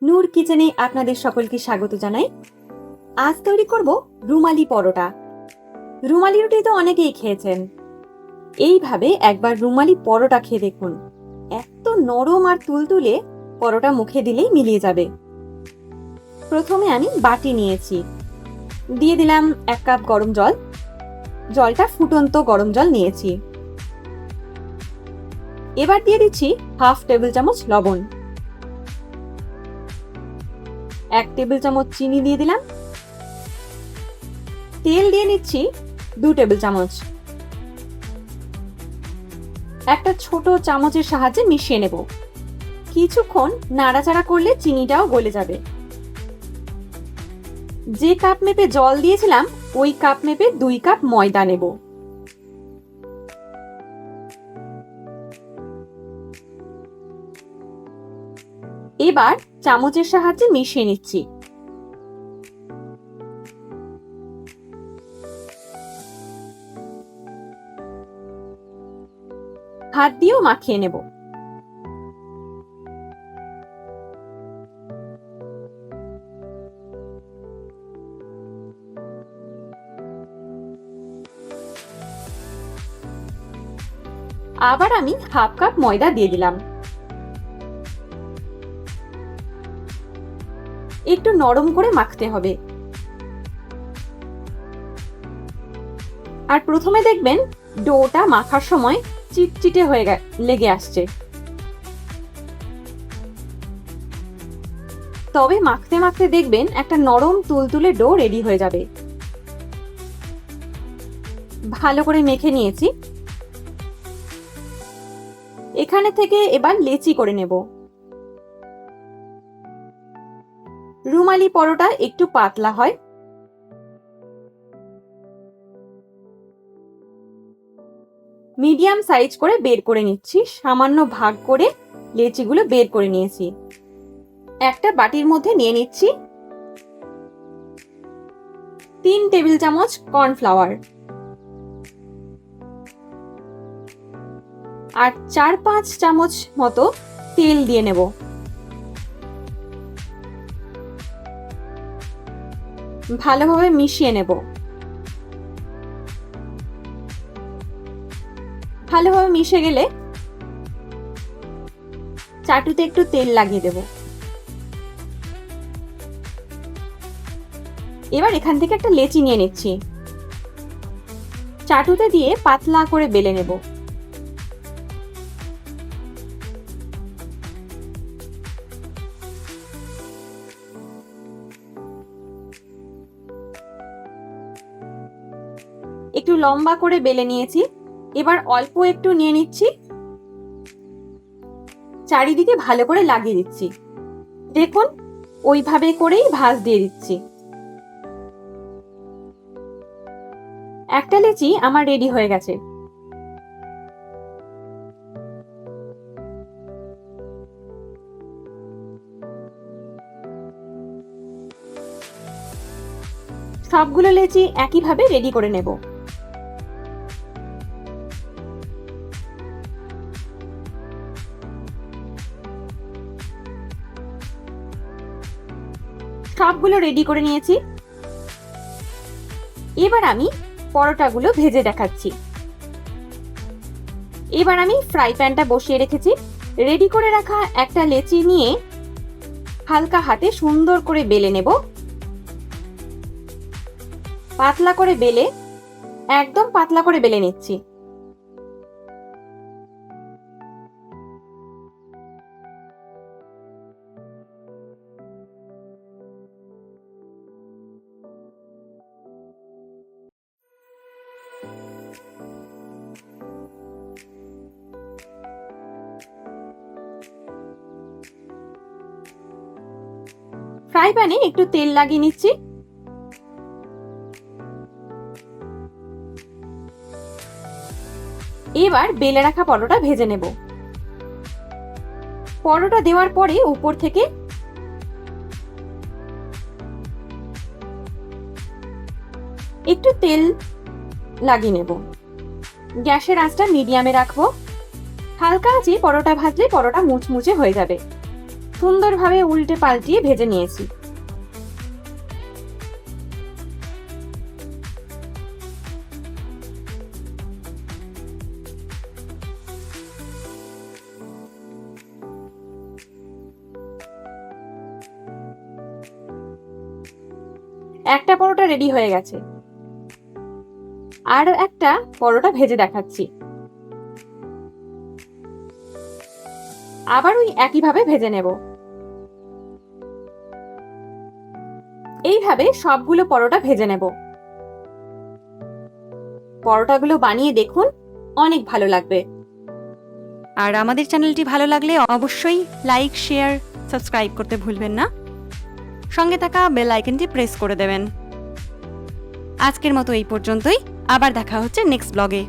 নূর কিচেনে আপনাদের সকলকে স্বাগত জানাই। আজ তৈরি করব রুমালি পরোটা। রুমালি রুটি তো অনেকেই খেয়েছেন, এইভাবে একবার রুমালি পরোটা খেয়ে দেখুন। এত নরম আর তুলতুলে, পরোটা মুখে দিলেই মিলিয়ে যাবে। প্রথমে আমি বাটি নিয়েছি, দিয়ে দিলাম 1 কাপ গরম জল। জলটা ফুটন্ত গরম জল নিয়েছি। এবার দিয়ে দিচ্ছি 1/2 টেবিল চামচ লবণ, 1 টেবিল চামচ চিনি দিয়ে দিলাম। তেল দিয়ে নিচ্ছি 2 টেবিল চামচ। একটা ছোট চামচের সাহায্যে মিশিয়ে নেব। কিছুক্ষণ নাড়াচাড়া করলে চিনিটাও গলে যাবে। যে কাপ মেপে জল দিয়েছিলাম ওই কাপ মেপে 2 কাপ ময়দা নেব। এবার চামচের সাহায্যে মিশিয়ে নিচ্ছি। হাত দিয়েও মাখিয়ে নেব। আবার আমি 1/2 কাপ ময়দা দিয়ে দিলাম। একটু নরম করে মাখতে হবে। আর প্রথমে দেখবেন ডোটা মাখার সময় চিটচিটে হয়ে লেগে আসছে, তবে মাখতে মাখতে দেখবেন একটা নরম তুলতুলে ডো রেডি হয়ে যাবে। ভালো করে মেখে নিয়েছি। এখানে থেকে এবার লেচি করে নেব। রুমালি পরোটা একটু পাতলা হয়। মিডিয়াম সাইজ করে বের করে নিচ্ছি। সামান্য ভাগ করে লেচিগুলো বের করে নিয়েছি। একটা বাটির মধ্যে নিয়ে নিচ্ছি 3 টেবিল চামচ কর্নফ্লাওয়ার আর 4-5 চামচ মতো তেল দিয়ে নেব। ভালোভাবে মিশিয়ে নেব। ভালোভাবে মিশে গেলে চাটুতে একটু তেল লাগিয়ে দেব। এবার এখান থেকে একটা লেচি নিয়ে নিচ্ছি। চাটুতে দিয়ে পাতলা করে বেলে নেব। একটু লম্বা করে বেলে নিয়েছি। এবার অল্প একটু নিয়ে নিচ্ছি, চারিদিকে ভালো করে লাগিয়ে দিচ্ছি। দেখুন, ওইভাবে করেই ভাঁজ দিয়ে দিচ্ছি। একটা লেচি আমার রেডি হয়ে গেছে। সবগুলো লেচি একইভাবে রেডি করে নেব। সবগুলো রেডি করে নিয়েছি। এবার আমি পরোটাগুলো ভেজে দেখাচ্ছি। এবার আমি ফ্রাই প্যানটা বসিয়ে রেখেছি। রেডি করে রাখা একটা লেচি নিয়ে হালকা হাতে সুন্দর করে বেলে নেব। পাতলা করে বেলে, একদম পাতলা করে বেলে নিচ্ছি। ফ্রাই প্যানে একটু তেল লাগিয়ে নিচ্ছি। এবার বেলে রাখা পরোটা ভেজে নেব। পরোটা দেওয়ার পরে উপর থেকে একটু তেল লাগিয়ে নেব। গ্যাসের আঁচটা মিডিয়ামে রাখবো। হালকা আঁচে পরোটা ভাজলে পরোটা মুচমুচে হয়ে যাবে। সুন্দরভাবে উল্টে পাল্টিয়ে ভেজে নিয়েছি। একটা পরোটা রেডি হয়ে গেছে, আর একটা পরোটা ভেজে দেখাচ্ছি। আবার ওই একইভাবে ভেজে নেব। এইভাবে সবগুলো পরোটা ভেজে নেব। পরোটাগুলো বানিয়ে দেখুন, অনেক ভালো লাগবে। আর আমাদের চ্যানেলটি ভালো লাগলে অবশ্যই লাইক, শেয়ার, সাবস্ক্রাইব করতে ভুলবেন না। সঙ্গে থাকা বেল আইকনটি প্রেস করে দেবেন। আজকের মতো এই পর্যন্তই, আবার দেখা হচ্ছে নেক্সট ব্লগে।